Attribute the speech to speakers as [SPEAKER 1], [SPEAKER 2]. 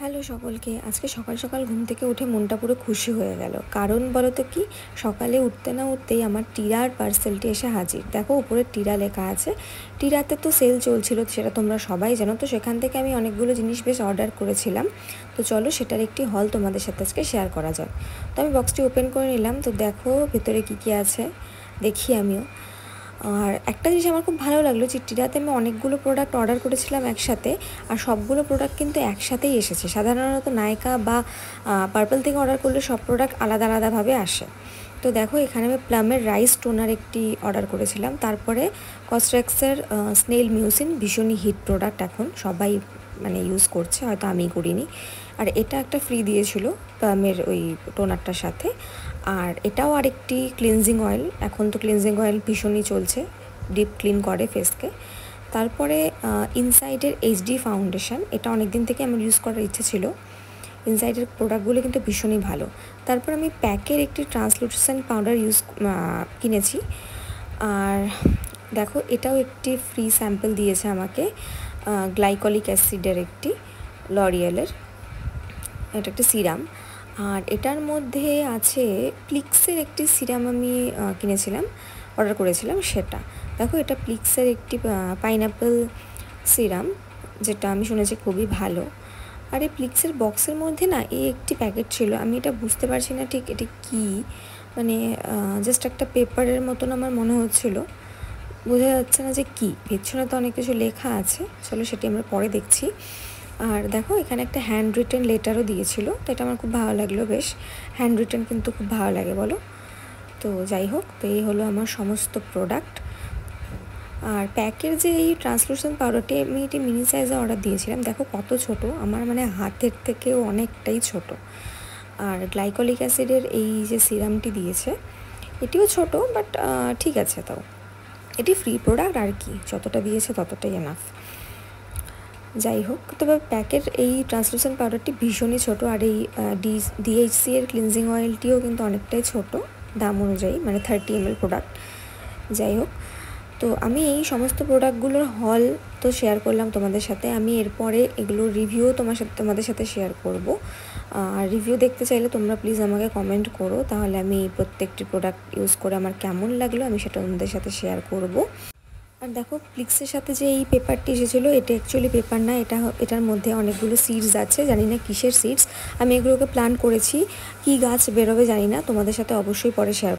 [SPEAKER 1] Hello সকলকে। আজকে সকাল সকাল ঘুম থেকে উঠে মনটা পুরো খুশি হয়ে গেল। কারণ বলো তো কি, সকালে উঠতে না উঠতেই আমার টিরার পার্সেলটি এসে হাজির। দেখো উপরে টিরা লেখা আছে। টিরাতে তো সেল চলছিল, সেটা তোমরা সবাই জানো। তো সেখান থেকে আমি অনেকগুলো জিনিস বেশ অর্ডার করেছিলাম। তো চলো সেটার একটি হল তোমাদের সাথে আজকে শেয়ার করা যাক। তো আমি বক্সটি ওপেন করে নিলাম। তো দেখো ভেতরে কী কী আছে দেখি আমিও। আর একটা জিনিস আমার খুব ভালো লাগলো যে টিরাতে আমি অনেকগুলো প্রোডাক্ট অর্ডার করেছিলাম একসাথে, আর সবগুলো প্রোডাক্ট কিন্তু একসাথেই এসেছে। সাধারণত নাইকা বা পার্পল থেকে অর্ডার করলে সব প্রোডাক্ট আলাদা আলাদাভাবে আসে। তো দেখো এখানে আমি প্লামের রাইস টোনার একটি অর্ডার করেছিলাম। তারপরে কস্ট্রেক্সের স্নেল মিউসিন, ভীষণই হিট প্রোডাক্ট, এখন সবাই মানে ইউজ করছে, হয়তো আমি করিনি। আর এটা একটা ফ্রি দিয়েছিল প্লামের ওই টোনারটার সাথে। আর এটাও আরেকটি ক্লিনজিং অয়েল, এখন তো ক্লিনজিং অয়েল ভীষণই চলছে, ডিপ ক্লিন করে ফেসকে। তারপরে ইনসাইডের এইচডি ফাউন্ডেশন, এটা অনেক দিন থেকে আমার ইউজ করার ইচ্ছে ছিল। ইনসাইডের প্রোডাক্টগুলো কিন্তু ভীষণই ভালো। তারপর আমি প্যাকের একটি ট্রান্সলুসেন্ট পাউডার কিনেছি। আর দেখো এটাও একটি ফ্রি স্যাম্পল দিয়েছে আমাকে, গ্লাইকলিক অ্যাসিডের একটি লরিয়েলের, এটা একটি সিরাম। আর এটার মধ্যে আছে প্লিক্সের একটি সিরাম, আমি কিনেছিলাম, অর্ডার করেছিলাম সেটা। দেখো এটা প্লিক্সের একটি পাইনঅ্যাপেল সিরাম, যেটা আমি শুনেছি খুবই ভালো। আর এই প্লিক্সের বক্সের মধ্যে না এই একটি প্যাকেট ছিল, আমি এটা বুঝতে পারছি না ঠিক এটা কী, মানে জাস্ট একটা পেপারের মতন আমার মনে হচ্ছিল, বোঝা যাচ্ছে না যে কী। পেছনে তো অনেক কিছু লেখা আছে, চলো সেটি আমরা পরে দেখছি। আর দেখো এখানে একটা হ্যান্ড রিটেন লেটারও দিয়েছিল, তো এটা আমার খুব ভালো লাগলো। বেশ হ্যান্ড রিটেন কিন্তু খুব ভালো লাগে বলো। তো যাই হোক, তো এই হলো আমার সমস্ত প্রোডাক্ট। আর প্যাকের যে এই ট্রান্সলুসেন্ট পাউডারটি আমি এটি মিনি সাইজে অর্ডার দিয়েছিলাম। দেখো কত ছোট, আমার মানে হাতের থেকেও অনেকটাই ছোট। আর গ্লাইকলিক অ্যাসিডের এই যে সিরামটি দিয়েছে, এটিও ছোট, বাট ঠিক আছে। তাও এটি ফ্রি প্রোডাক্ট, আর কি, যতটা দিয়েছে ততটাই এনাফ। যাই হোক, তবে প্যাকের এই ট্রান্সলুসেন্ট পাউডারটি ভীষণই ছোট। আর এই ডিএইচসি এর ক্লিনজিং অয়েলটিও কিন্তু অনেকটাই ছোট দাম অনুযায়ী, মানে 30 ml প্রোডাক্ট। যাই হোক, তো আমি এই সমস্ত প্রোডাক্টগুলোর হল তো শেয়ার করলাম তোমাদের সাথে। আমি এরপরে এগুলোর রিভিউ তোমাদের সাথে শেয়ার করব। আর রিভিউ দেখতে চাইলে তোমরা প্লিজ আমাকে কমেন্ট করো, তাহলে আমি প্রত্যেকটি প্রোডাক্ট ইউজ করে আমার কেমন লাগলো আমি সেটা তোমাদের সাথে শেয়ার করব। আর দেখো প্লিক্সের সাথে যে এই পেপারটি এসেছিলো, এটা অ্যাকচুয়ালি পেপার না, এটার মধ্যে অনেকগুলো সিডস আছে, জানি না কিসের সিডস। আমি এগুলোকে প্ল্যান করেছি, কী গাছ বেরোবে জানি না, তোমাদের সাথে অবশ্যই পরে শেয়ার